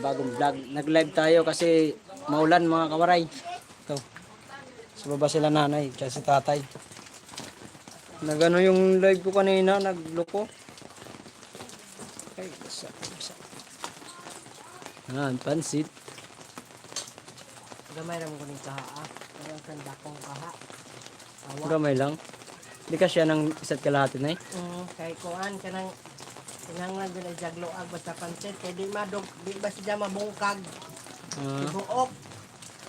bagong vlog. Nag-live tayo kasi maulan mga kawaray. Ito. Sa baba sila nanay, tsaka si tatay. Nagano yung live ko kanina, nagloko. Ay, basa. Pansit. Gamay ra mo kuning kaha. Parang sanda kong kaha. Gamay lang. Hindi ka siya ng isa't kalahati na eh. Kay kuan kanang kinanglan din ay jagloag basta pansit kay di madog di ba siya mabungkag. Buok.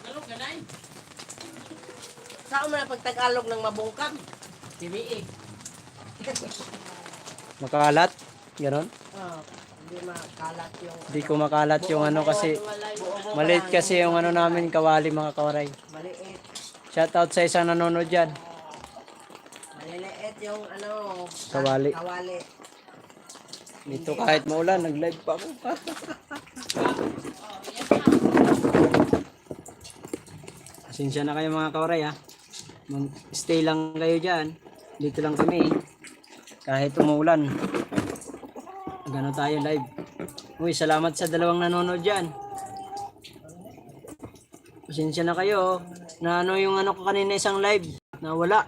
Tagalog ganay. Saan man ang pagtagalog ng mabungkag? Tibiig. Makalat. Ganon. Hindi makalat yung Hindi ko makalat yung ano kasi maliit kasi yung ano namin kawali mga kawaray. maliit. Shoutout sa isang nanonood dyan. Maliliit yung ano Kawali. kawali. Dito kahit maulan, nag-live pa ako. Pasensya na kayo mga kawaray ha. Stay lang kayo dyan. Dito lang kami. Kahit umuulan. Gano'n tayo live. Uy, salamat sa dalawang nanonood dyan. Pasensya na kayo. Na ano yung ano ko kanina isang live. Nawala.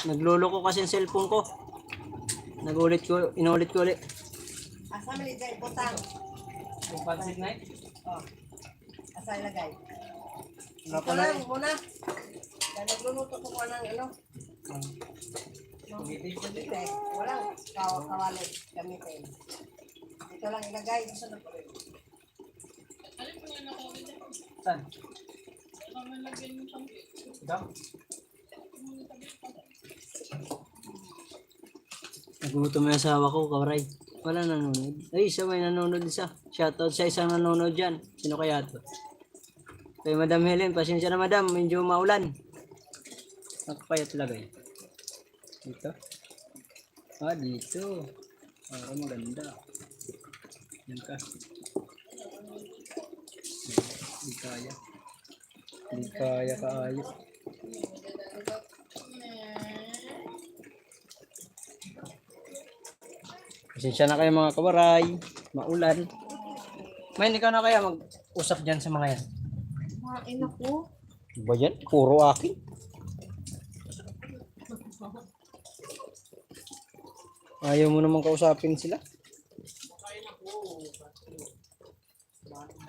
Naglolo ko kasi yung cellphone ko. Inulit ko ulit. Asa man ilagay butang? Yung pansit na Asa ilagay? Ito lang muna. Kaya nagluluto ko ng ano. Walang kawali gamitin. Ito lang ilagay. Saan? Ito? Nagutom yung asawa ko, kawaray. Wala nanonood. Ay, isa may nanonood isa. Shoutout sa isang nanonood dyan. Sino kaya to? Kay Madam Helen, pasensya na madam, medyo maulan. Nakapayat lagay. Dito? Dito. Maganda. Yan ka. Hindi kaya. Hindi kaya kaayo. Pasensya na kayo mga kawaray. Maulan. May ikaw na kaya mag-usap dyan sa mga yan. Kumain ako. Ba yan? Puro akin. Ayaw mo naman kausapin sila.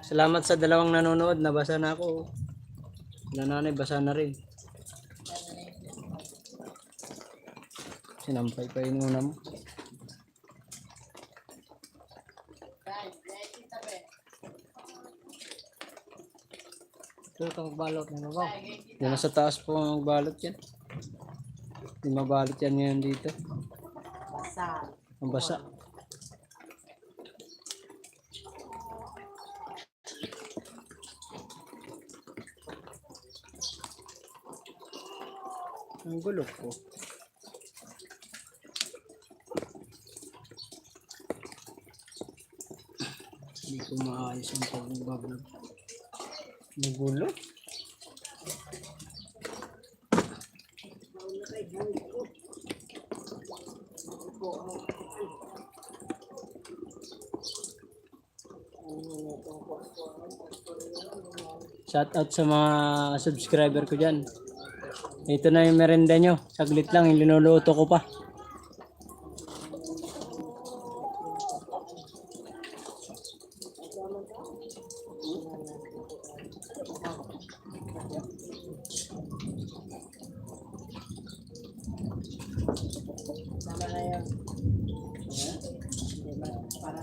Salamat sa dalawang nanonood. Nabasa na ako. Nanay, basa na rin. Sinampay pa yung una mo. Ito itong balot na nabaw. Yan nasa taas po ang magbalot yan. Hindi mabalot yan ngayon dito. Basa. Ang basa. Ang gulo ko. Hindi ko maayos ang pag-vlog. Magulo. Shout out sa mga subscriber ko dyan. Ito na yung merenda nyo. Saglit lang, linuluto ko pa. Sama na yan. Para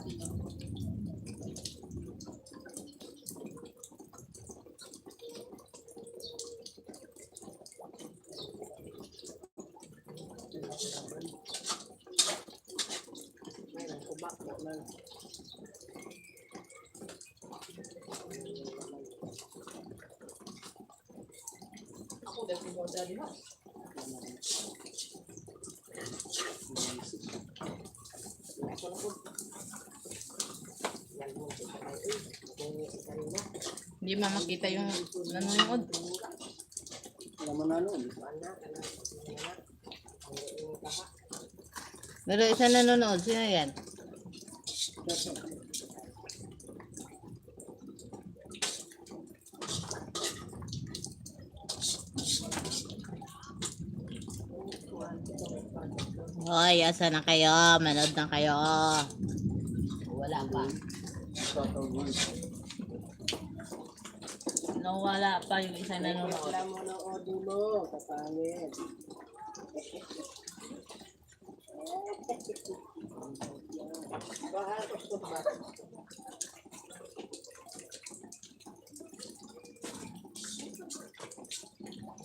ako dahil mo dali ha. Hindi makita yung nanonood. Alam mo na nun. Pero isa nanonood, sino yan? Hoy, asa na kayo? Manood na kayo. Wala pa. No, wala pa yung isa nanonood. Wala mo na o dulo. Kapangit. Bahal ko ba?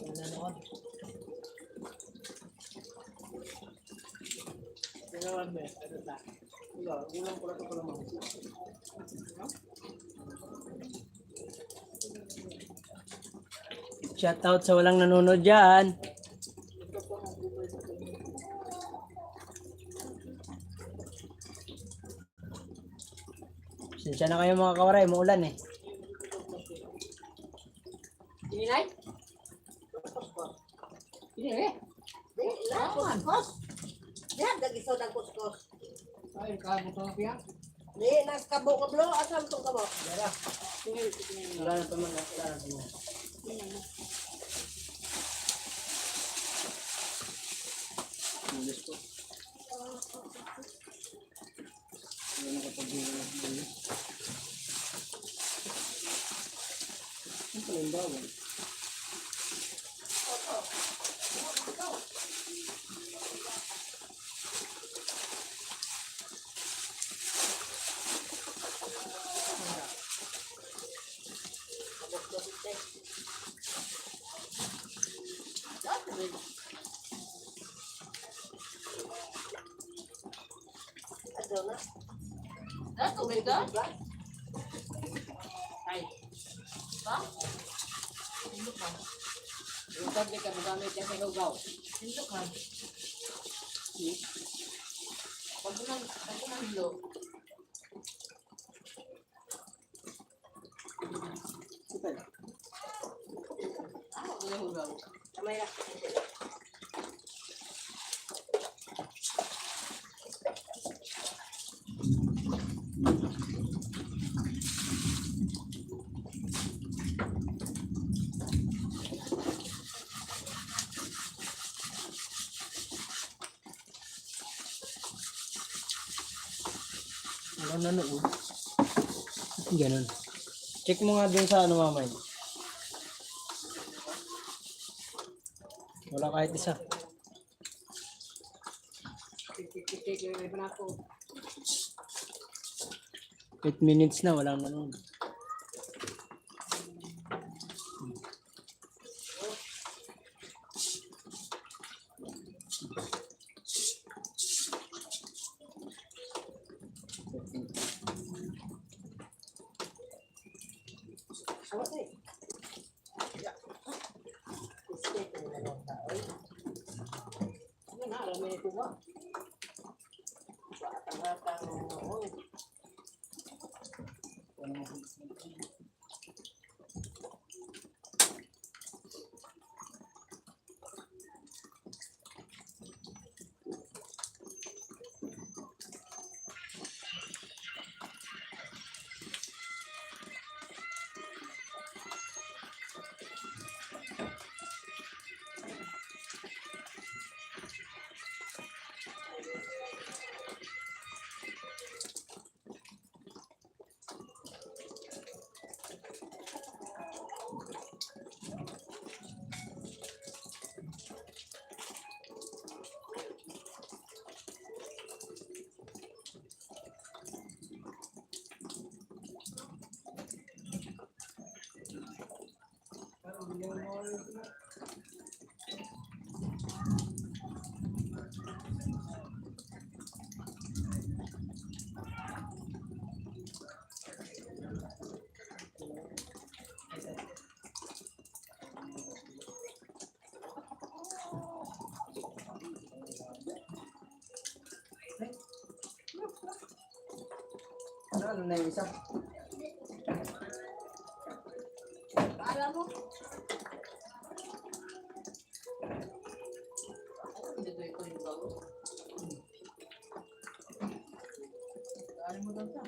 Nanonood. Tinawag mo. Ano ta? Ulang ko lang ito lang. Shoutout sa walang nanonood dyan. Sinsya na kayo mga kawaray, maulan eh. Inay? Inay? Di, kuskus. Yan, dagiso ng kuskus. Ay, kabo ka piya? Di, naskabo ka blo. Asam itong kabo? Yara. Wala na pa man. Wala na pa man. Mulis po. Wala na kapag bulis. Ang palimbawan. Ano na? Tubig ka? Ay. Ha? Hindi ka. Yung sabi ka, magamit yan sa lugaw. Hindi ka. Pag mo hilo. Super. Wala hugaw. Kamay na. Walang nanonood. Ganun. Check mo nga dun sa ano mamay. Wala kahit isa. Tik-tik-tik yung iba na ako. 8 minutes na, walang nanonood. Awas eh. Isip ko na lang tao. Ano na, alam mo ito ba? Batang-batang noon. Ano na yung isa? Alam mo? Hindi ko ito yung bago. Ano mo lang sa?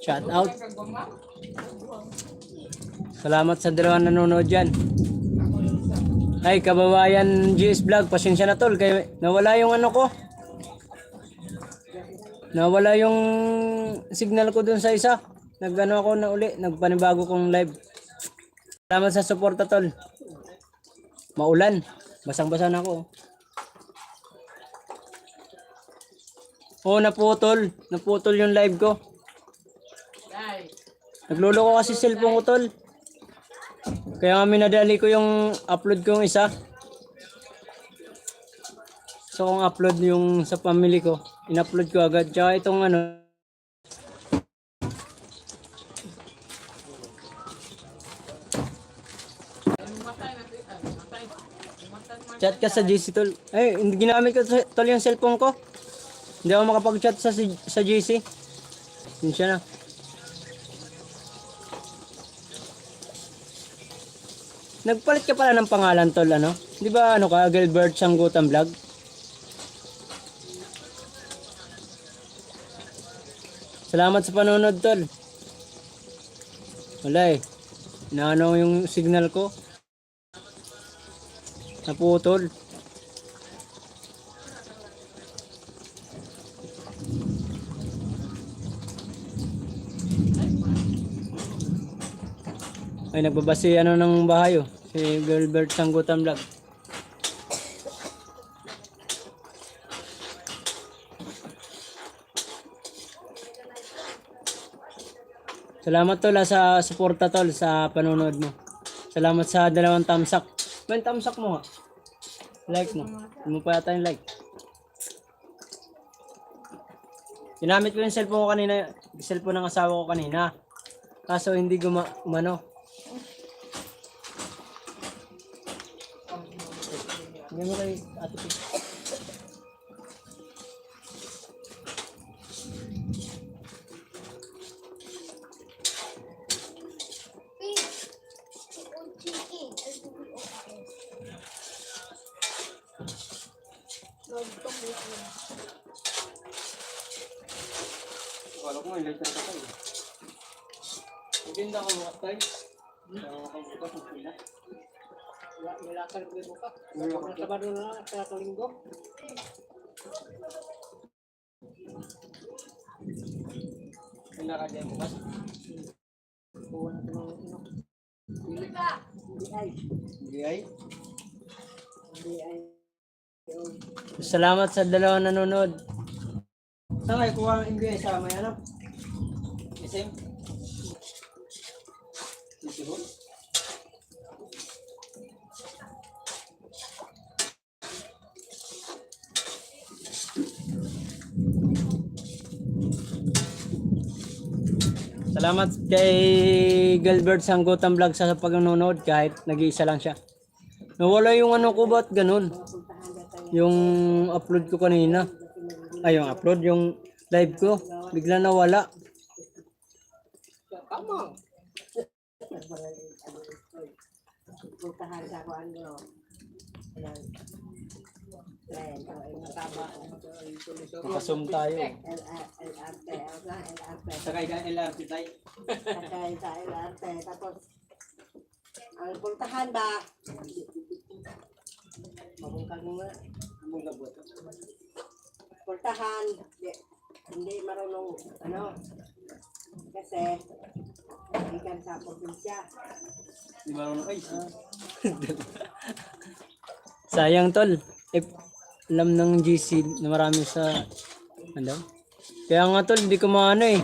Shout out. Salamat sa dalawang nanonood dyan. Ay, kababayan GS Vlog, pasensya na tol. Kaya nawala yung ano ko. Nawala yung signal ko dun sa isa. Nagano ako na uli. Nagpanibago kong live. Salamat sa suporta tol. Maulan. Basang-basa na ako. Oh, naputol. Naputol yung live ko. Naglolo ko kasi cellphone ko tol. Kaya nga minadali ko yung upload ko yung isa. So kung upload yung sa family ko, in-upload ko agad. Tsaka itong ano. Chat ka sa GC tol. Ay, hindi ginamit ko tol yung cellphone ko. Hindi ako makapag-chat sa GC. Yun siya na. Nagpalit ka pala ng pangalan tol, ano? Di ba ano ka, Gilbert Sanggutan Vlog? Salamat sa panonood tol. Wala eh. Inaano yung signal ko. Naputol. Ay, nagbabasi ano ng bahay oh. Si Gilbert Sanggutan Vlog. Salamat tol sa suporta tol sa panonood mo. Salamat sa dalawang thumbs up. Ben, thumbs up mo nga. Like mo. Hindi mo pa yata yung like. Ginamit ko yung cellphone ko kanina. Cellphone ng asawa ko kanina. Kaso hindi umano. Hindi mo kay Ate Pig. Wala ko may light na tayo. Maganda ka mga tayo. Makakabukas ng pila. Nilakal ko yung buka. Sabado na sa kalinggo. Kailan ka dyan bukas? Kuha na ito ng ino. Hindi ay. Hindi ay. Hindi ay. Salamat sa dalawang nanonood. Saan kayo kuha ng NBA sa may ano? SM? Siguro? Salamat kay Gilbert Sanggutan Vlog sa pag-nanonood kahit nag-iisa lang siya. Nawala yung ano ko, ba't ganun? Yung upload ko kanina. Ay, yung upload, yung live ko. Bigla nawala. Tama. Puntahan sa ako ano. Nakasum tayo. LRT. Sakay ka LRT tayo. Sakay sa LRT. Tapos, ang puntahan ba? Pabungkag mo nga. Puntahan. Hindi marunong, ano, kasi, ikan sa probinsya. Di ba ay? Sayang tol. Alam ng GC na marami sa ano? Kaya nga tol, hindi ko maano eh.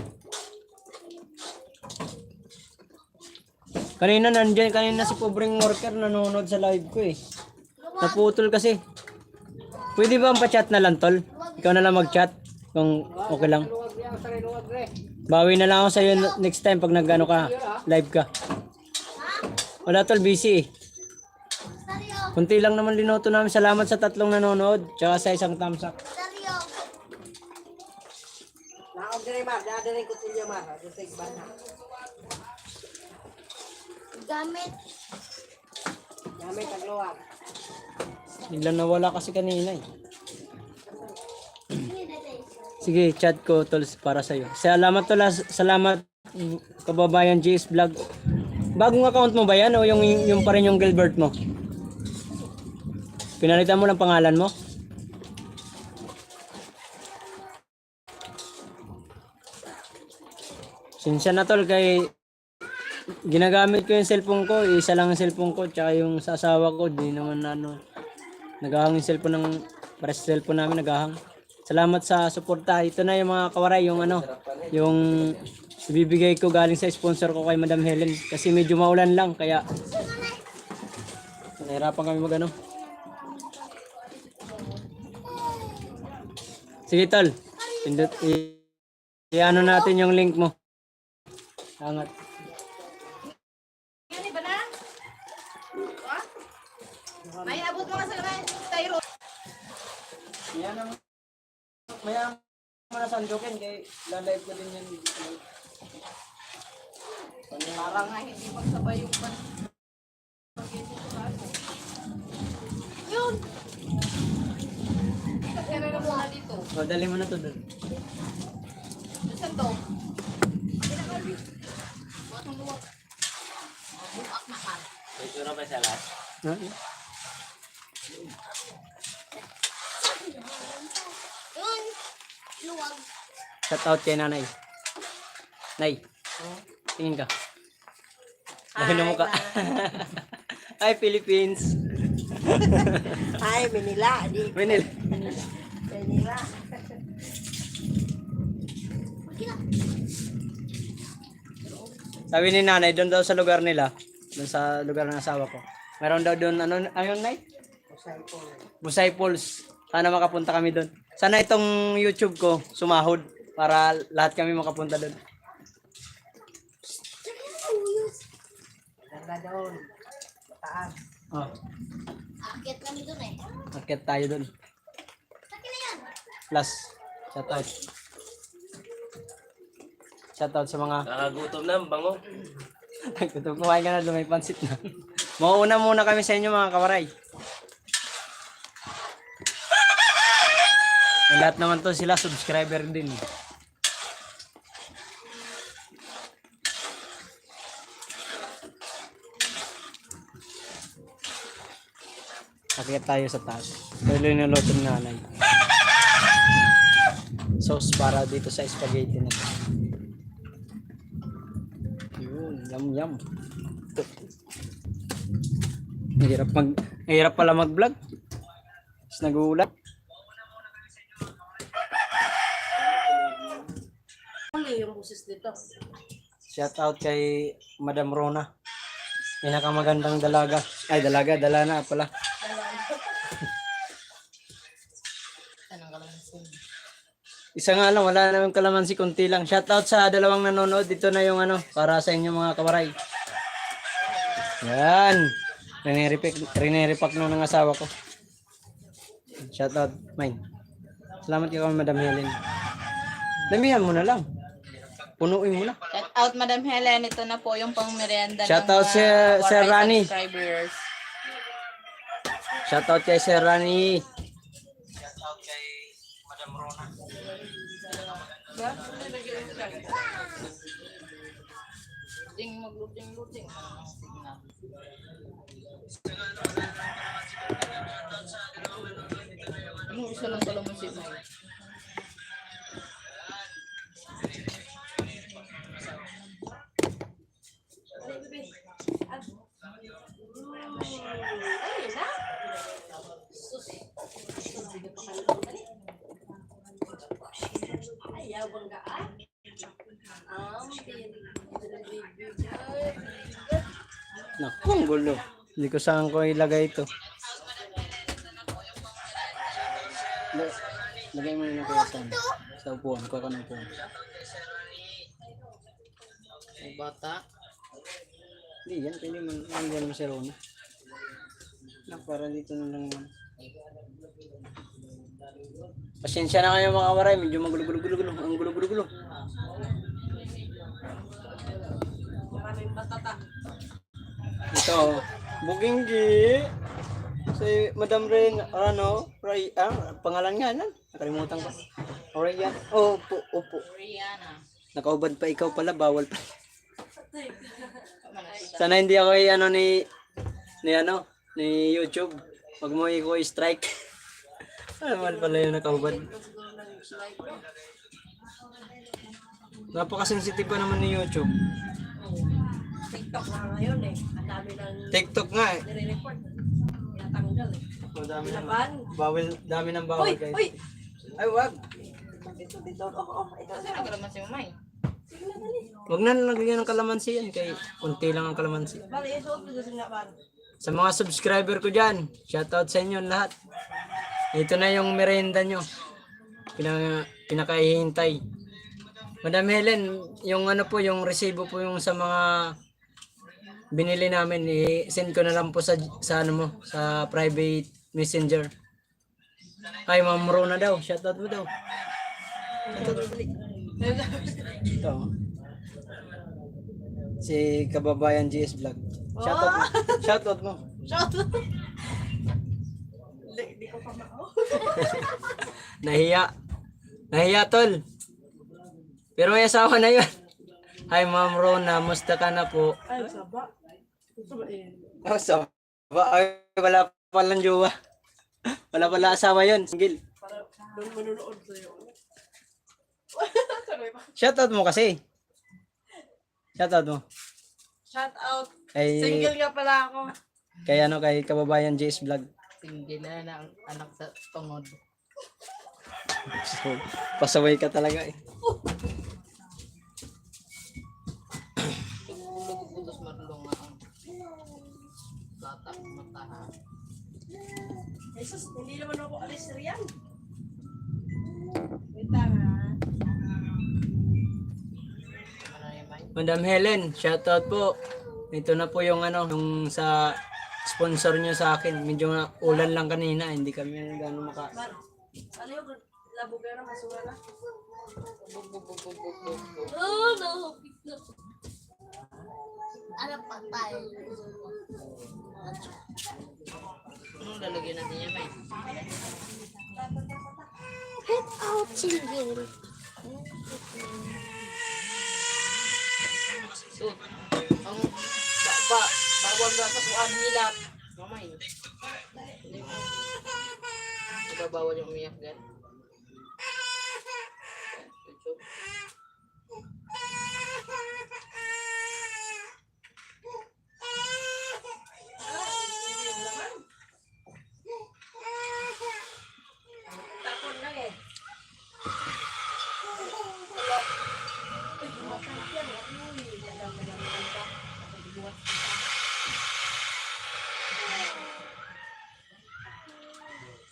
Kanina si pobreng worker nanonood sa live ko eh. Naputol kasi. Pwede ba ang pa-chat na lang tol? Ikaw na lang mag-chat kung okay lang. Luwag niya, sa luwag re. Bawi na lang ako sa iyo next time pag nag-ano ka, live ka. Wala tol, busy eh. Kunti lang naman linoto namin. Salamat sa 3 nanonood. Tsaka sa 1 thumbs up. Naog dire ma, dadalhin ko silyo ma, sa bana. Gamit. Gamit ang luwag. Biglang nawala kasi kanina eh. Sige, chat ko tol para sa iyo. Salamat tol, salamat Kababayan GS Vlog. Bagong account mo ba yan o yung pa rin yung Gilbert mo? Pinalitan mo lang pangalan mo? Sinsya na tol kay ginagamit ko yung cellphone ko, isa lang ang cellphone ko tsaka yung sa asawa ko, di naman nagahang yung cellphone ng pares cellphone namin nagahang. Salamat sa suporta. Ito na yung mga kawaray, yung yung ibibigay ko galing sa sponsor ko kay Madam Helen kasi medyo maulan lang kaya nahirapan kami mag Sige tol, pindot i-ano natin yung link mo. Angat. Yan ba na? May abot mo nga sa laman. Styro. Yan ang mayang mana sandukin kay live ko din yan. Parang nga hindi magsabay yung pan. Yun. Kaya na muna dito. O, dali mo na to doon. Saan to? Buat ng luwag. Buak naman. Ito pa sa lahat. Ha? Yun. Luwag. Shout out kay nanay. Nay. Tingin ka. Dahil na mukha. Hi Philippines. Ay, Manila. Manila. Manila. Sabi ni nanay, doon daw sa lugar nila, doon sa lugar ng asawa ko. Meron daw doon, ayun nay? Busay Falls. Sana makapunta kami doon. Sana itong YouTube ko sumahod para lahat kami makapunta doon. Ganda doon. Taas. Oh, Akit kami dun eh. market tayo doon. Sakit na yan. Plus, shout out. Shout out sa mga Nakagutom na, bango. Gutom, kumain ka na doon, may pansit na. Mauuna muna kami sa inyo mga kawaray. Lahat naman to sila subscriber din. Akyat tayo sa taas. Ito yung niluto ni nanay. Sauce para dito sa spaghetti na to. Yun, yum yum. Ito. Hirap pala mag-vlog. Tapos nag-uulat. Ano yung busis dito? Shout out kay Madam Rona. Pinakamagandang dalaga. Ay, dalaga, dala na pala. Isa nga lang, wala naman kalamansi, kunti lang. Shout out sa dalawang nanonood. Dito na yung para sa inyo mga kawaray. Yan. Rinirepack na ng asawa ko. Shout out, mine. Salamat kayo kay Madam Helen. Damihan mo na lang. Punuin mo na. Shout out Madam Helen. Ito na po yung pang merienda Shout out si Sir Rani. Subscribers. Shout out kay Sir Rani. Shout out kay Madam Rona. Ding magluting-luting. Ano isa lang kalamansi mo? Ayaw banggaan. Naku, ang gulo. Hindi ko saan ko ilagay ito. Lagay mo na kaya saan. Sa upuan. Kuha ka ng upuan. Ay, bata. Hindi yan. Pwede man. Nandiyan mo si Rona. Para dito na lang naman. Pasensya na kayo mga kawaray. Medyo magulo-gulo-gulo. Ang gulo-gulo-gulo. Maraming patata. Ito. Booking G. Si Madam Ren, pangalan nga nan. Nakalimutan ko. Orian. Opo. Rihanna. Nakaubad pa ikaw pala, bawal pa. Sana hindi ako ni YouTube. Wag mo ko i-strike. Bawal pala yung nakaubad. Napaka-sensitive pa naman ni YouTube. TikTok na ngayon eh. Ang dami ng TikTok nga eh. nire-report. Tinatanggal eh. Oh, dami ng Laban. bawal, dami ng bawal Uy! guys. Uy! Ay, wag. Dito. Oo. Ito. Ano ka naman si Umay? Sige na, dali. Wag na lagyan ng kalamansi yan kay kunti lang ang kalamansi. Bali, isuot ko kasi nga ban. Sa mga subscriber ko dyan, shoutout sa inyo lahat. Ito na yung merienda nyo. Pinakahihintay. Madam Helen, yung ano po, yung resibo po yung sa mga binili namin, i-send ko na lang po sa ano mo, sa private messenger. Ay, Ma'am Rona daw. Shoutout mo daw. Ito. Si Kababayan GS Vlog. Shoutout mo. Shoutout mo. Di ko pa mao. Nahiya. Nahiya, tol. Pero may asawa na yun. Hi, Ma'am Rona. Musta ka na po? Ay, saba. Ito ba eh? Oh, so, ay, wala palang jowa. Wala pala asawa yun. Single. Para doon manunood sa'yo. Shoutout mo kasi. Shoutout mo. Shout out. Kay, Single nga pala ako. kay Kababayan JS Vlog. Single na ang anak sa tungod. So, pasaway ka talaga eh. Putos marunong ang tatak mata ha. Jesus, hindi naman ako alis riyan. Wait lang ha. Ano yung May? Madam Helen, shoutout po. Ito na po yung ano, yung sa sponsor nyo sa akin. Medyo ulan lang kanina, hindi kami gano'ng maka... Man, ano yung labo pero masura na? Anong lalagyan natin yan, May? So, ang bawal na sa kuan hilap. Mamay. Hindi mo. Bawal yung umiyak gan. YouTube. Tapon lang eh.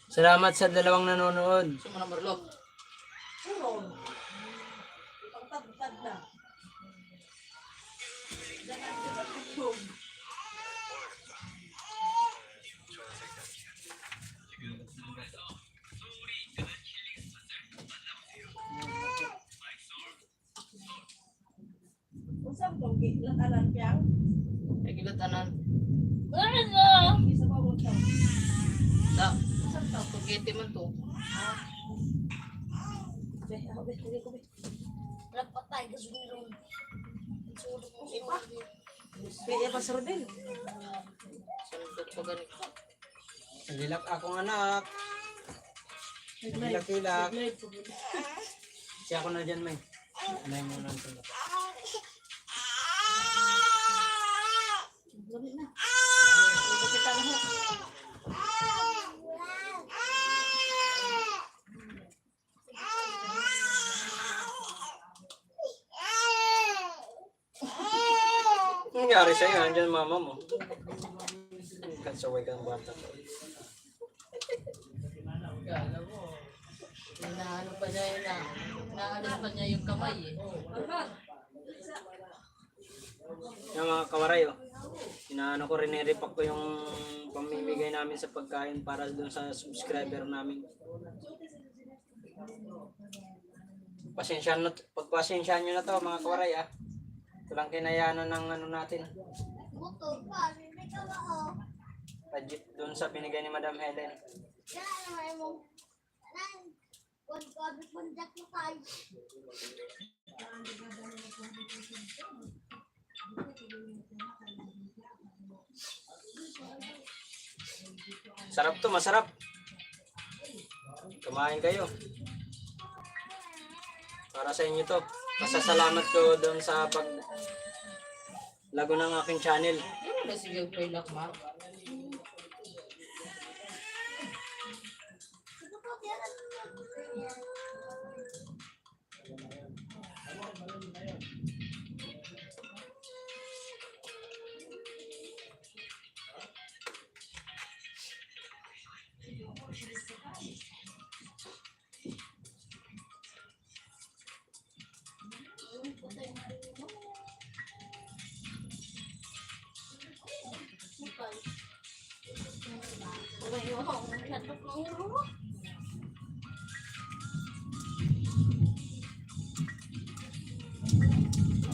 Salamat sa dalawang nanonood. Gusto mo na marlok? Sunog. Ang tad na. Jangan kita tutup. Usap dong, latanan piyang. Ay, kilatanan. Isa pa mo to. Sa, pagkiti man to. Be, ako be, hindi ko be. Be, ya pa sa Rodel. Sandot pa ganit. Nagilak akong anak. Nagilak-ilak. Siya ako na dyan, May. Anay mo lang ito. Anong nangyari sa'yo? Andyan mama mo. Kansaway ka ng bata. Kala mo. Inaano pa niya yun na. Inaalis pa niya yung kamay eh. Yung mga kawaray, oh. Inaano ko, riniripak ko yung pamimigay namin sa pagkain para doon sa subscriber namin. Pagpasensyahan nyo na to mga kawaray, ah. Ito lang kinayanan ng ano natin. Budget doon sa binigay ni Madam Helen. Sarap to, masarap. Kumain kayo. Para sa inyo to. Pasasalamat ko doon sa pag lago ng aking channel. Ano na sige kay Lakmar?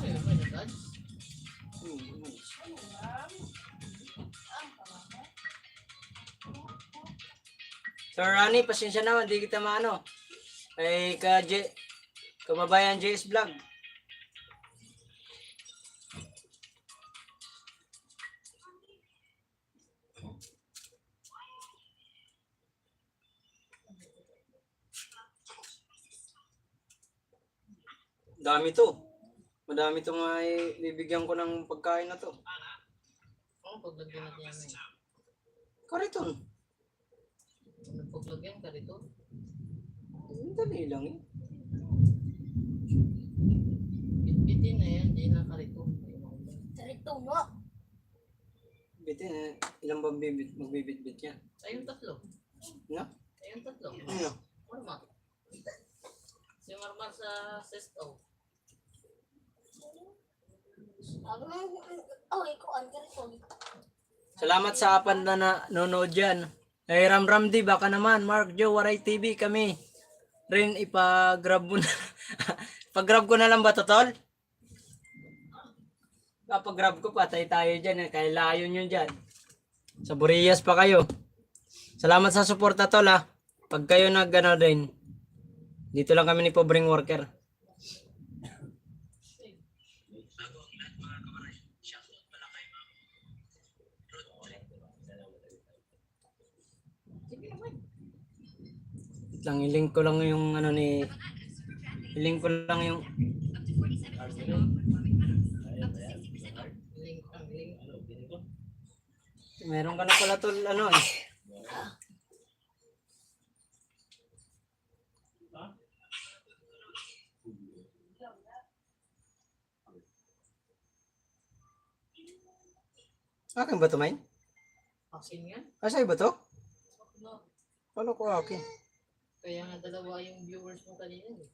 Ay, may nagad. Sir Rani, pasensya naman, di kita maano. Ay, kababayan JS Vlog. Dami to. Madami to nga bibigyan ko ng pagkain na to. Ano paglagyan natin yan eh? Kariton. Ano paglagyan ka rito? Dali lang eh. Bitbitin na yan, di na ka rito. Sarito mo. Bitin, ilang bang magbibit-bit yan? Ayun tatlo. No? Ayun tatlo. Ano? Marmar. Si Marmar sa Sesto. Ikuan ka rito. Salamat sa apat na nanonood dyan. Ay, Ram di, baka naman. Mark Joe, Waray TV, kami. Rin, ipag-grab mo na. Pag-grab ko na lang ba to, tol? Kapag-grab ko, patay tayo dyan. Kaya layo nyo dyan. Sa Burias pa kayo. Salamat sa suporta, tol, ha. Pag kayo nag-ano din, dito lang kami ni pobreng worker. Lang i-link ko lang yung ano ni i-link ko lang yung Link. meron ka na pala tol ano eh. Akin ba to, Main? Akin nga. Asa ba to? No. Wala ko akin. Kaya nga dalawa yung viewers mo kanina eh.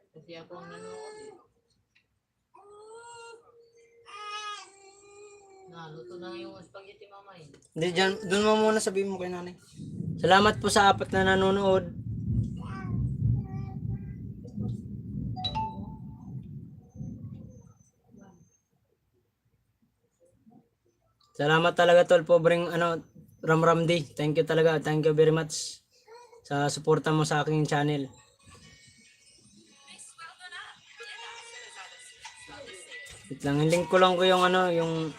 Kasi ako ang nanonood eh. Naluto na yung spaghetti mama eh. Hindi, dyan, doon mo muna sabihin mo kay nanay. Salamat po sa apat na nanonood. Salamat talaga tol, pobreng ano, Ramdi. Thank you talaga. Thank you very much sa suporta mo sa aking channel. Wait lang, link ko lang ko yung ano, yung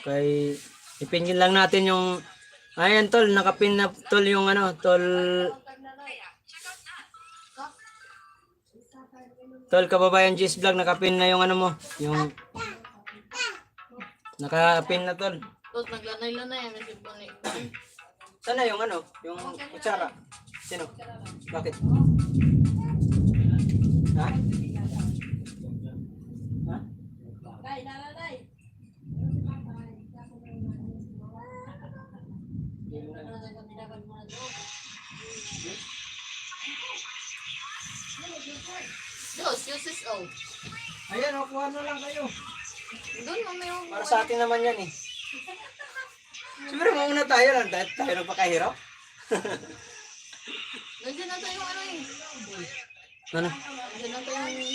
kay ipingin lang natin yung ayan tol, nakapin na tol yung ano, tol kababayan G's Vlog, nakapin na yung ano mo, yung nakapin na tol. Tot, naglanay-lanay. May sipon eh. Sana yung ano, yung kutsara. Sino? Bakit? Ha? Ha? Kay, nanay. Dos, uses O. Ayan, kuha na lang kayo. Doon mo may yung... Para sa atin naman yan eh. Siguro mauna tayo lang, dahil tayo nagpakahirap. Nandiyan na tayo yung ano eh. Ano? Nandiyan na tayo yung...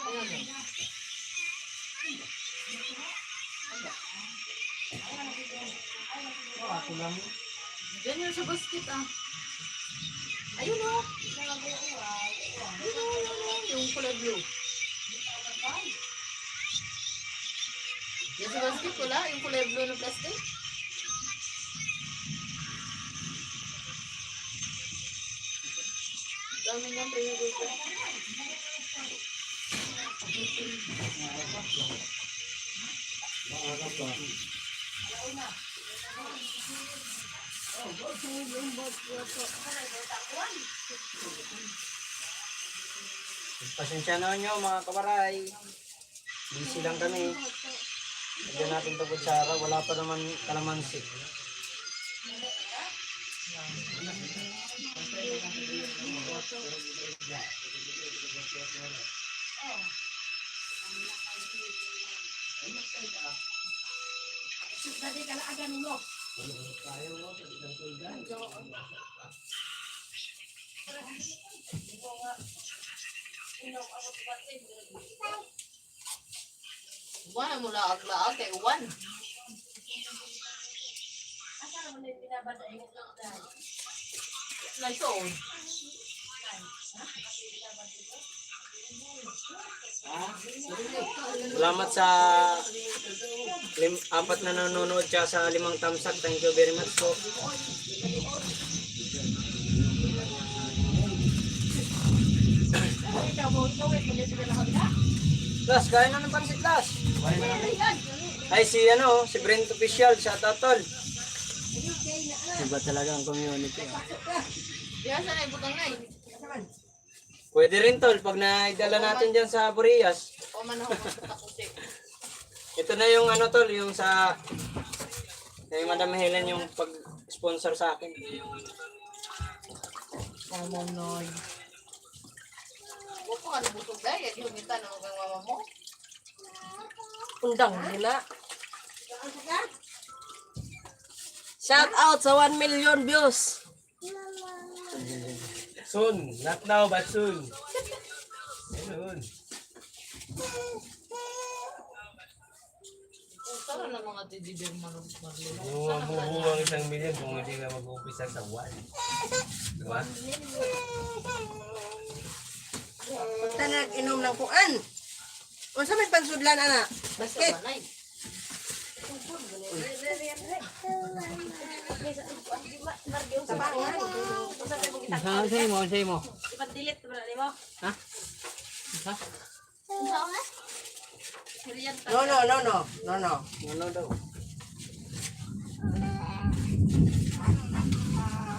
Ayan eh. Ako lang. Diyan yung sa basket ah. Ayun o. Yung kulay blue. Yung sa basket wala, yung kulay blue na plastic. Dami niyang pinag-upo. Pasensya na nyo mga kawaray. Busy lang kami. Lagyan natin ito kutsara. Wala pa naman kalamansi. Buwan mo laag-laag kay Uwan. Naisoon. Salamat sa 4 na nanonood siya sa 5 tamsak. Thank you very much po. Las, kaya na ng pansit, Las. Ay, si Brent Official, shout out tol. Iba talaga ang community. Diyan sa naibutang na eh. Pwede rin tol, pag naidala natin dyan sa Burias. O man ako magtakuti. Ito na yung tol, yung sa kay Madam Helen yung pag-sponsor sa akin. Mama noy. Huwag ko ka nabutog dahil. Yan yung minta ng mga mama mo. Undang nila. Shout out sa 1 million views. Soon. Not now, but soon. Soon. Tara na mga tidibir manong marlilo. Yung mabubuwang 1 million kung hindi ka mag-umpisa sa 1. Diba? Punta na inom ng kuan. Unsa may pansudlan ana? Basket. Banay. Sa'yo mo. Ipat-delete ba na mo? Ha? Ha? No. Ano daw?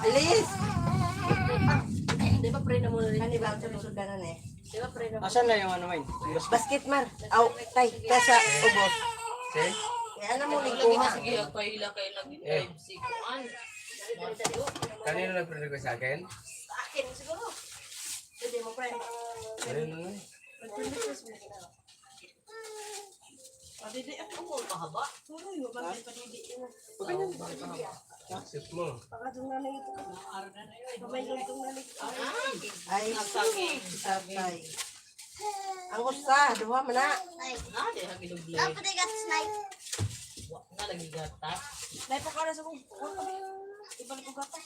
Alis. Di ba pre na muna rin? Kani ba unsa may sudlanan eh? Di ba pre na muna? Asan na yung Main? Basket man. Aw, tay, sa ubos. See? Kaya na mo Lagi na likuha. sige ako hila kayo nag-live si Kuan. Kanino nag-predict sa akin? Sa akin siguro. Pwede mo pre. Kanino na? Padidi ako mo kahaba. Accept mo. Ay, Saging. tatay. Ang usa, duha man na. Ah, di hagi dog blade. Wa na lagi gatas. Dai pa ka na sa kong. Ibalik ko gata.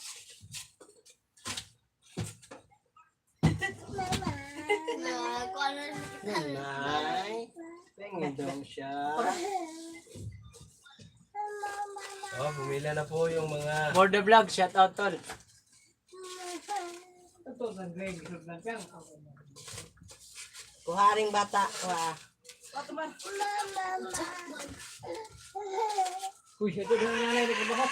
Nay. Pengen daw siya. Oh, pumila na po yung mga... For the vlog, shout out tol. Kuharing bata. Wa. Uy, ito yung nanay na kabahot.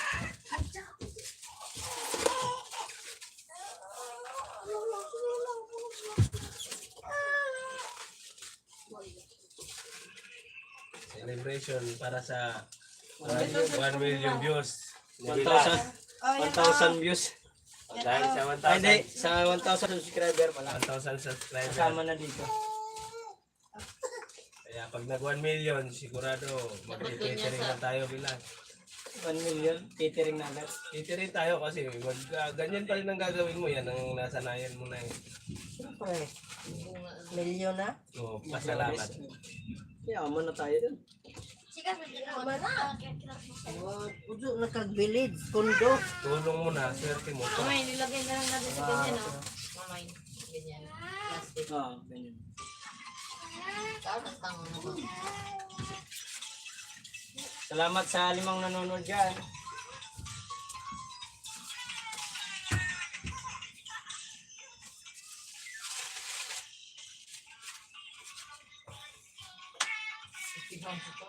Celebration para sa 1 million views. 1,000 1,000 views. Dahil sa Ay, hindi. Sa 1,000 subscriber pala. 1,000 subscribers. Kasama na dito. Kaya pag nag 1 million, sigurado mag-catering na tayo bilang. 1 million, catering na agad. Catering tayo kasi ganyan pa rin ang gagawin mo. Yan ang nasanayan mo na yun. Siyempre. Milyon na. So, pasalamat. Yaman na tayo dun. Udo nakag-village, kondo. Tulong mo na, swerte mo. Mamay, nilagay na lang natin sa ganyan, no? Mamay, ganyan. Plastic. Oo, ganyan. Tapos tango na to. Salamat sa 5 nanonood dyan. Ibang ito.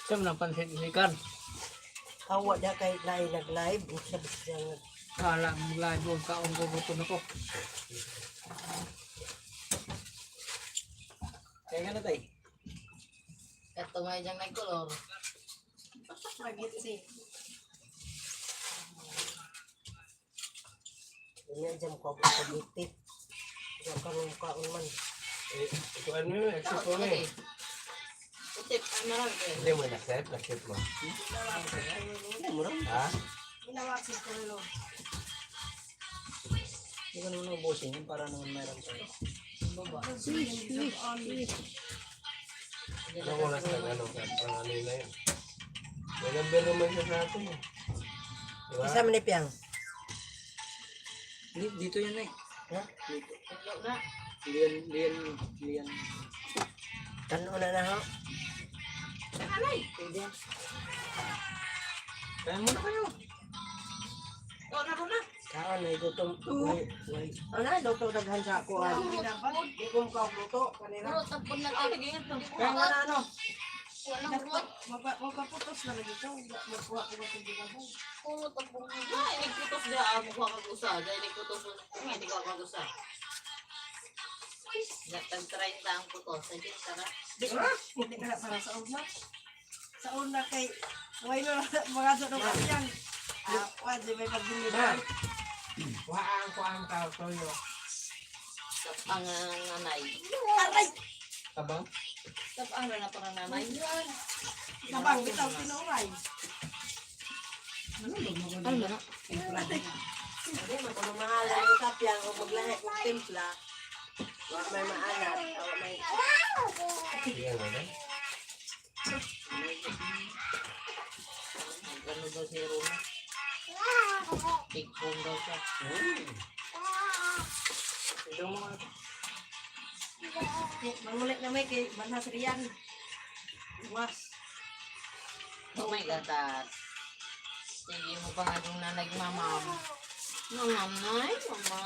Saan mo napansin si Carl? Awa na kay nag-live. Usa ba siya nga. Kala mo live mo, kaong gugutom ako. Kaya nga na tayo. Ito may diyang nagkolor. Ganyan dyan ko sa bitit. Yan ka nung kaon man. Ito ano yun, accept mo na eh. Utip, ay marami ko yun. Hindi mo in-accept, accept mo. Ha? Hindi ko naman ubusin yun para naman mayroon tayo. Baba. Anong oras na ano, pang ano yun na yun. May number naman siya sa atin eh. Diba? Isa man ni Piang. Dito yan eh. Ha? Dito. Ito na. Lian. Kanon na ho. Pwede yan. Kaya muna kayo. Ito na ko na. Kaon na gutom. Ano luto daghan sa ako. Di ko ka luto kanina. Puro, tampon na tayo. Ganyan to. Kaya nga na ano. Walang buwan. Magpaputos na lang ito. Magkuha ko ba itong ginagawa? Puro, tampon na. Ay, nagputos na. Mukha kag-usa. Dahil nagputos na. Hindi ko kag-usa. Tag-try na ang putos. Sige, tara. Hindi ka na para sa una. Sa una kay why na mga sa nung yan. Pwede may pagbili. Waan ko ang tao toyo. Sa panganganay. Aray! Tabang? Sa panganganay na panganganay. Kabang bitaw tinuray. Ano ba na? Hindi man kung mahalan yung kapyang o maglahi kong timpla. Wala may maalat. Wala may... Yan mo na. Ano daw si Rona? Big phone daw siya. Ito mo nga. Mangulit na may kay Banhas Riyan. Mas. Oh my God, Tat. Sige mo pa nga yung nanay mamam. Mamamay, mama.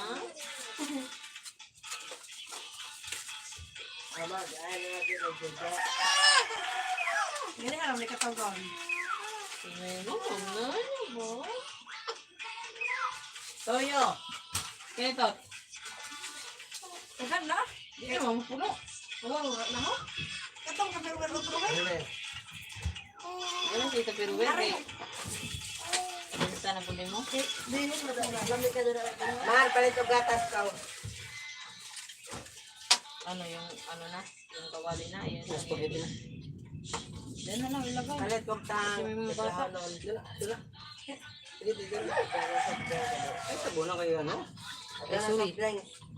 Mama, dahil na natin ang ganda. Ganyan alam ni katanggal. Sige mo, mamay, mama. Toyo. Kaya Tat, Tagan na. hindi naman puno. Oo, na mo. Katong kapirugan mo tulungan. Ano na eh? Ano si Ita Piruwere? Ano sana po mo? Dinis mo dahil. Lamig ka doon. Mahal palit o gatas ka. Ano yung, ano na? Yung kawali na, ayan. Spaghetti na. Diyan na lang ilagay. Palit o tang. Kasi may mga bata. Dala. Sige, dala. Ay, tabo na kayo ano? Sorry.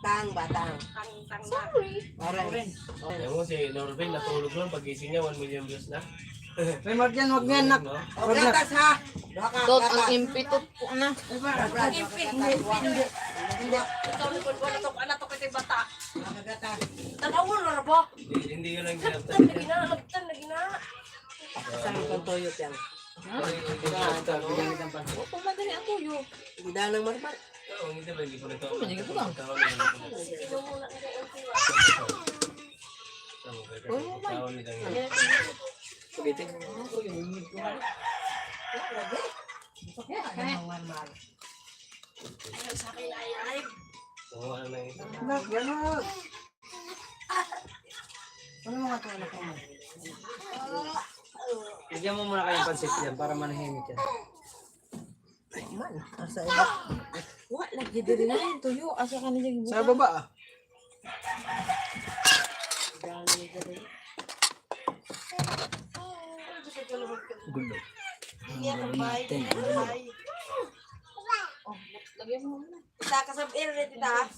Tang batang. Tang na. Parang. Alam mo si Norvin natulog nun, pagising niya 1 million views na. May Marjan, wag yan, nak. No? O gatas ha. Tot, ang impitot po na. Ang impit. Hindi. Ikaw ni Paul, wala to, anak to kay bata. Gatas. Tanawon na ba? Hindi yun ang ginagawa. Lagtan na gina. Saan kang toyo yan? Bigyan kitang pan. O, pumadali ang tuyo. Gida ng marmal. Oo, hindi ba hindi ko nito. Hindi ko lang. Spaghetti. Ng marmal. Oo, ano na ito. Nak, yan o. Ano mga ito anak mo? Bigyan mo muna kayong pansit yan para manahimik yan. Man, asa iba. Wa, lagi diri na yung tuyo. Asa ka na dyan Sa baba ah. Gulo. Yan ang bahay. Oh, lagyan mo na. Kita kasabir rin tita.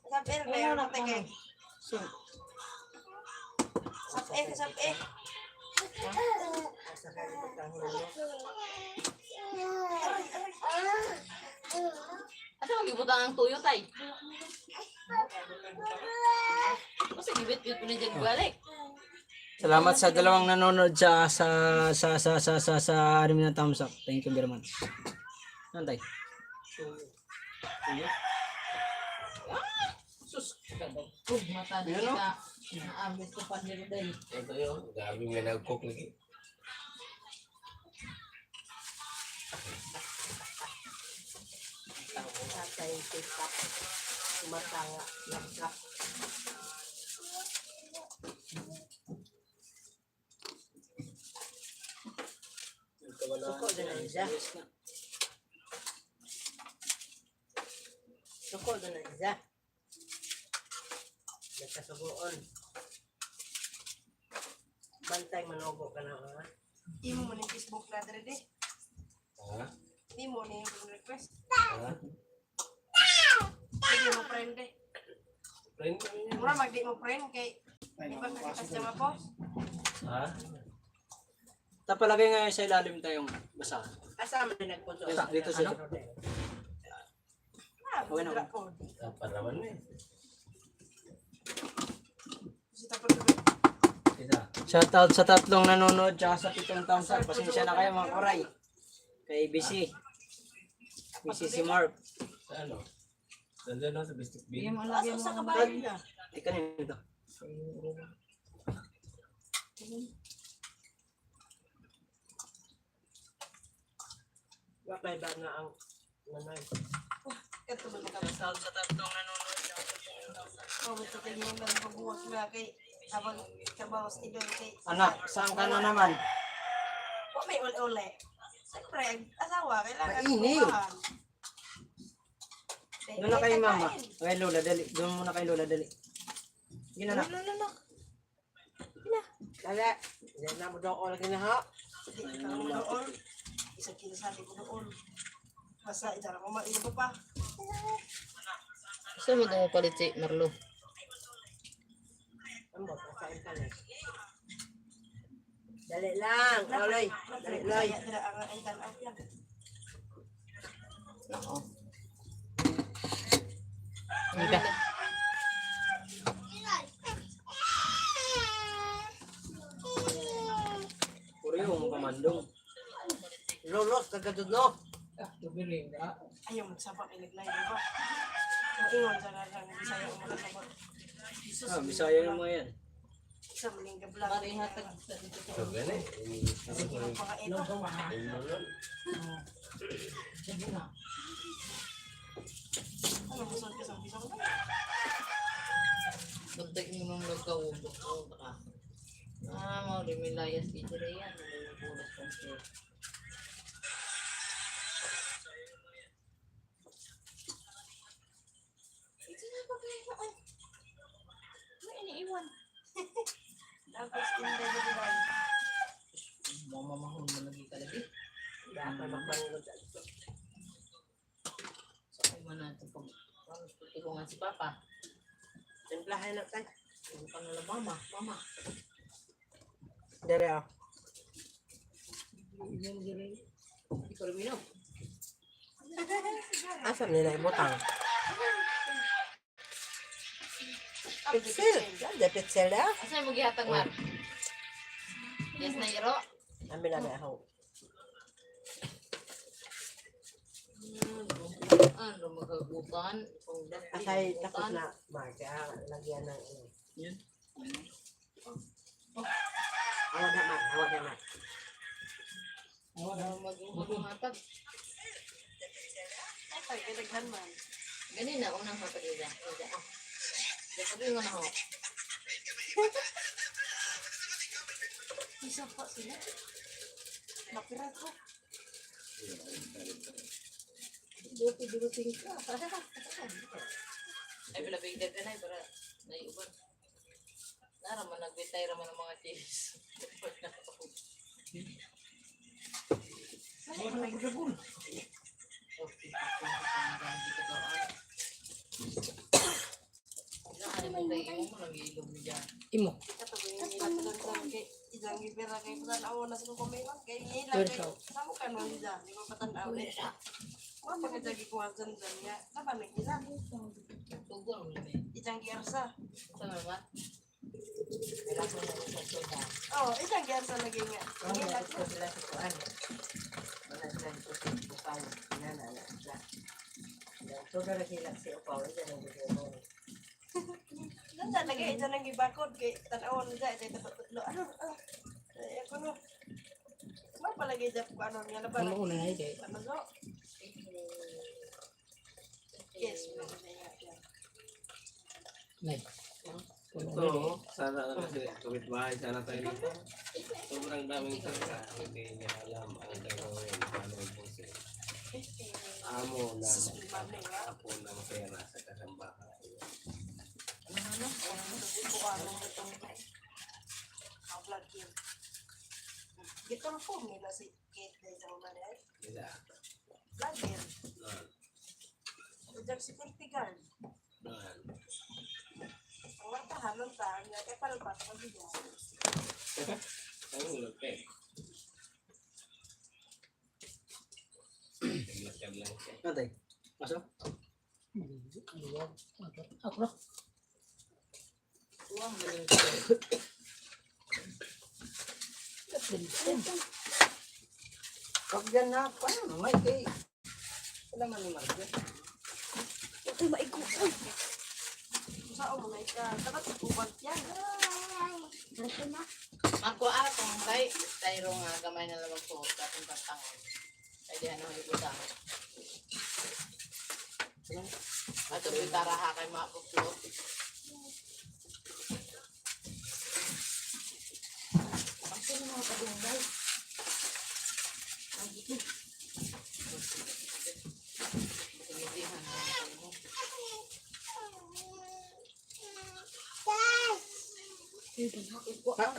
Sabi na yung matigay. So, Sabi. Asa magibutang ang tuyo, tay? Kasi gibit-bit mo na dyan balik. salamat sa dalawang nanonood sa anime na thumbs up. Thank you very much. Nantay. Sus, kadagkog mata na kita. Naabis ko pa nila dahil. Ito yun, gabi may nag-cook lagi. Tatay, tikap. Matanga. Lakak. Suko din na isa. Suko din na isa. Nagkasugoon. Bantay manogo ka na ha. Imo mo ni Facebook na dere di. Ha? Di mo ni yung request. Ha? Di mo friend di. Friend kami yan. Mura magdi mo friend kay di ba kakitas siya mapos? Ha? Tapalagay nga sa ilalim tayong basa. Asa mo din nagpunto? Dito sila. Ah, Okay na, wala ko. Apa naman eh. Sita po ito. Shoutout sa tatlong nanonood tsaka sa 7 thumbs up. Pasensya na kayo mga kuray. Kay BC. BC si Marv. Sa ano? Nandun lang sa Bistik Bill. Asa sa kabayo na? Ika nito. Wakay ba na ang nanay? Ito ba na kami? Shoutout sa tatlong nanonood. Oh, ito kayo yung nagpabuwas na kay habang trabaho sa idol kay Anak, saan ka na naman? o may uli-uli. Siyempre, asawa, kailangan Mainit. kumahan. Doon na kay mama. Kay Lola, dali. Doon muna kay Lola, dali. Gina na. Lala, yan na mo doon lagi na ha. Hindi ka mo doon. Isang kinasabi ko doon. Basta ito na kumain ko pa. Gusto mo daw palit si Marlo? Ano ba? Kain ka na. Dali lang, Oloy. Dali lang. Dali ang internet lang. Oo. Hindi ka. Puro yung kamandong. Lolos, kagadod no. Ayaw magsabak iliglay, di ba? Ang ingon sa lang, Bisaya ang mga sabak. Ah, Bisaya yung mga yan. Isa maling gablang. Marihatag sa dito. So, gani. Sige, magpakain ito. Sige na. Ano, masod ka sa bisang ba? Buntik mo nung nagkawubok ko. Baka. Mau dimilayas dito na yan. Nalulubulas kong siya. Iniiwan. Tapos, hindi na diba? Mamamahon mo lagi ka lagi. Dapat magpangod sa ito. Sakay mo natin pag puti ko nga si Papa. Timplahan na tayo. Ano ka nila mama? Mama. Dari ako. Hindi ko rin minom. Asan nila ibutang? Pitsil. Ganda pitsil na. Asa mo gihatag Mar? Yes na iro. Ang binabay ako. Ano magagutan? Asay tapos na marka. Lagyan ng ano. Yan. Awad naman. Awad naman. Ano maghatag? Ay, kinaghan man. Ganina unang hatag ida. Sabi nga na ho. Isa pa sila. Napirat ko. Duti-duting ka. Ay, pilabigdag ka na para naiuban. Naraman, nagbitay raman ng mga cheese. nag-iilog mo dyan. Imo. Katabi yung ilang doon kay isang gibira kay patanaw na sa kumilang kay ilang kay samo ka no ida di ko patanaw eh. Wa pagkatagi ko dyan niya. Napa na ilang. Tugo mo na eh. Isang giyarsa. Sa naman? Oh, isang giyarsa lagi nga. Ilang ko. Nanda lagi ito nang gibakod kay tanawon niya ito tatlo. Ano? Ako no. Mapalagi dyan ko ano niya laban. Ano na ito? Ano so? Yes. Nay. Ito, sana ano kasi kapitbahay, sana tayo dito. Sobrang daming talaga. Hindi niya alam ang gagawin. Paano yung pusin. Amo na apo ng pera sa kasambahay. Gitong po nila si Kate na isang manay. Bisa. Vlogger. Nan. Ujang si Kurtigan. Nan. Ang mga tahanon tahan niya kay palpas sa biya. Ang lupit. Tiglat lang siya. Natay. Pasok. Ako na. Uwang galing Kag dyan na. Paano? May kay. Wala man ni Marge. Ito maigo. Sa mo na ika. Dapat ubang yan. Ako atong kay tayo nga gamay na lang magsuot atong patangon. Kaya di ano ibuta. Ato bitara ha kay makuklo.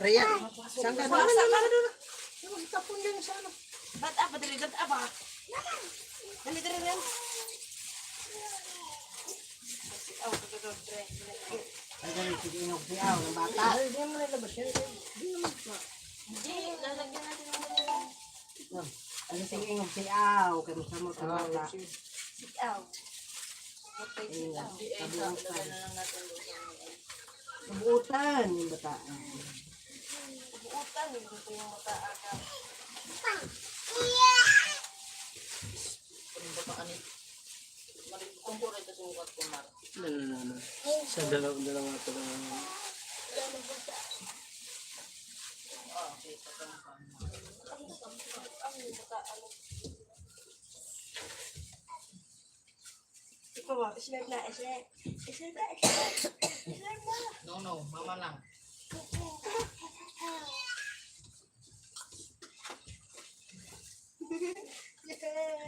Rian. Saan ka? Tapon dyan sa ano. Ba't apa dali? Ba't apa? Dali dali rin. Oh, tututod. Ay, ganun. Sige, inog si Aw. Ng bata. Hindi mo nilabas yan. Hindi, lalagyan natin ng mga. Ano sige, inog si Aw. Kaya mo sa mga bata. Sitaw. Okay, sitaw. Di ay sa lagay na lang natin doon sa mga. Mabuutan yung bata. Ubuutan, hindi ko yung mata-aga. Kung baka kanit. Kung puro ito sumukat ko mar. No. Sa dalawa ito lang. Ah, okay. Patang ka. Ikaw ba? Islag na, islag. Islag na, islag. Islag na. No, mama lang.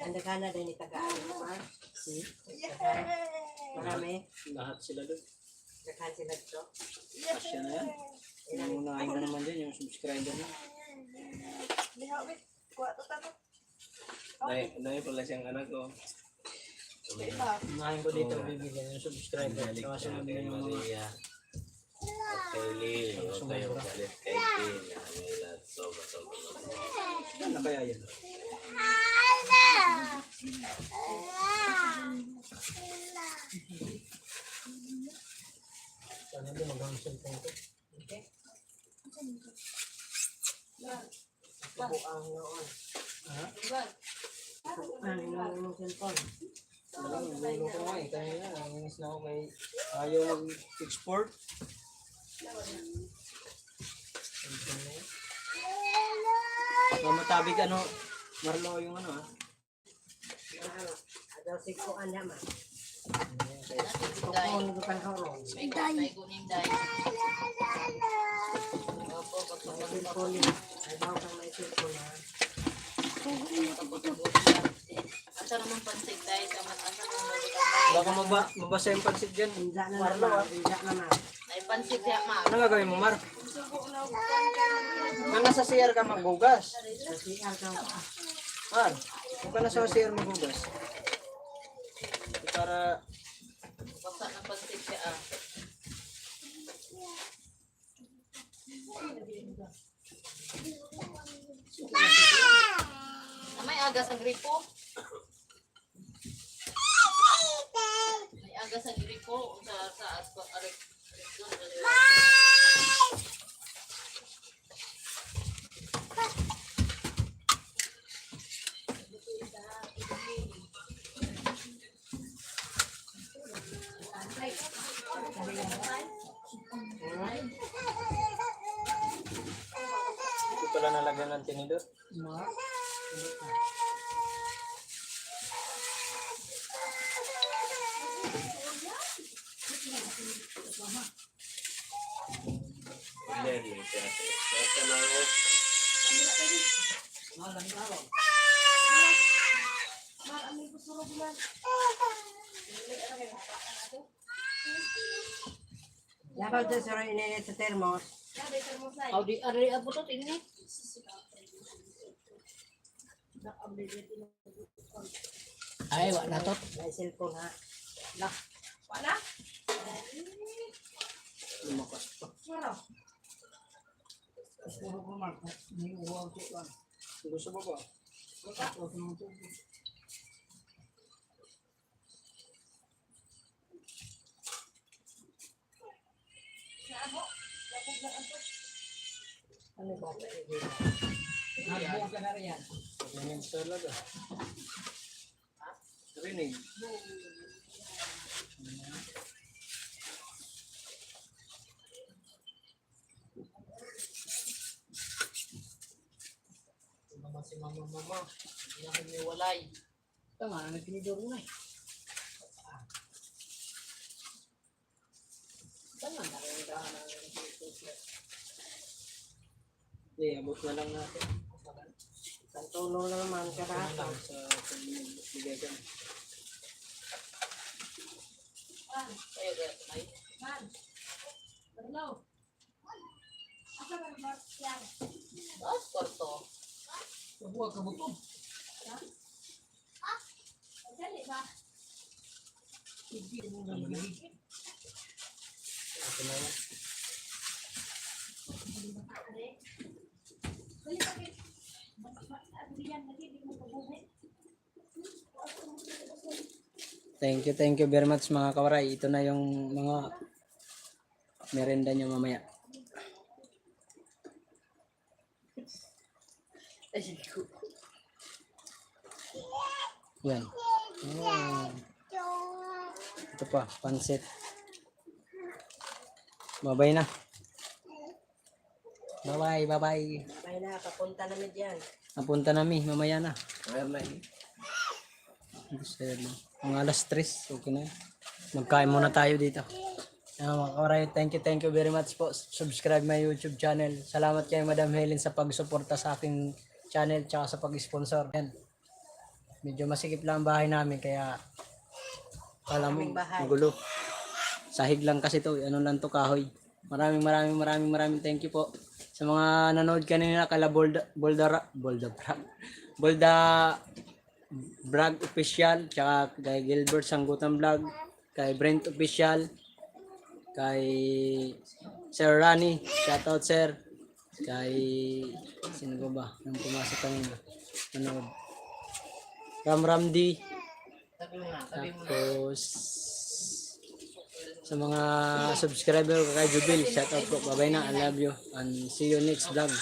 Anda ka na din itagaan mo ba? Marami. Lahat sila doon. Nakahan sila dito. Asya na yan. Yung unahin ka naman dyan, yung subscriber na. Lihawit. Kuha to tanong. Dahil pala siyang anak ko. Unahin ko dito bibigyan yung subscriber. Balik Saka sa sunod kay na yung mga Maria. At kay Lil. Huwag kayong galit kay Tin. Nila. Sobra. Yan na kaya yan. Sana din mag-ang cellphone ko. Buang noon. Ha? Ano yung cellphone? Talagang gulo ko nga eh. Kaya nga, nanginis na ako may ayaw mag-export. Matabig ano, Marlo yung ano ha. Adaw sikuan naman. Day. Bukan horong. Day kuning day. Opo, Cellphone. Adaw kang may cellphone ha. asa naman pansig day sa asa naman Baka mabasa yung pansit dyan. Inja na Marlo ha. naman. Inja naman. ay pansig ya ma. Ano gagawin mo, Mar? Nang nasa CR ka magbugas. Kasi ang kang Mar, kung ka nasa CR magbugas. Para Basta na pansig siya ah. agas ang gripo. May agas ang gripo sa aspak arik. Ito pala nalagyan ng tinidor. Hindi, kaya lang Dapat dyan sa ininit sa termos. Ari apo to ini. Ay, wala to. May cellphone ha. Wala. Lumakas pa. Gusto mo ba? Ano ba? Rinig talaga. Rinig. Ito naman si mama. Hindi na may walay. Tama, nagtinidor na eh. Tama na rin ka na. Hindi, abot na lang natin. Ang tulong na naman karata. Sa bigay ka. Kaya gaya tayo. Tapos kwarto. Ito na yan. Thank you very much mga kawaray. Ito na yung mga merenda nyo mamaya. Yan. Oh. Ito pa, pansit. Bye-bye na. Bye-bye, bye-bye. May nakapunta namin dyan. Napunta namin, mamaya na. Mayroon na yun. Gusto lang. Mga alas 3, okay na yun. Magkain muna tayo dito. Mga kawaray, thank you very much po. Subscribe my YouTube channel. Salamat kay Madam Helen sa pagsuporta sa aking channel tsaka sa pag-sponsor. Yan. Medyo masikip lang ang bahay namin kaya alam mo, magulo. Sahig lang kasi to, ano lang to, kahoy. Maraming thank you po. Sa mga nanood kanina kala Bolda Brag Official, tsaka kay Gilbert Sanggutan Vlog, kay Brent Official, kay Sir Rani, shoutout sir, kay sino ba nang pumasok kanina nanood, Ram D, tapos sa mga subscriber ko kay Jubil, shoutout po, bye bye na, I love you and see you next vlog.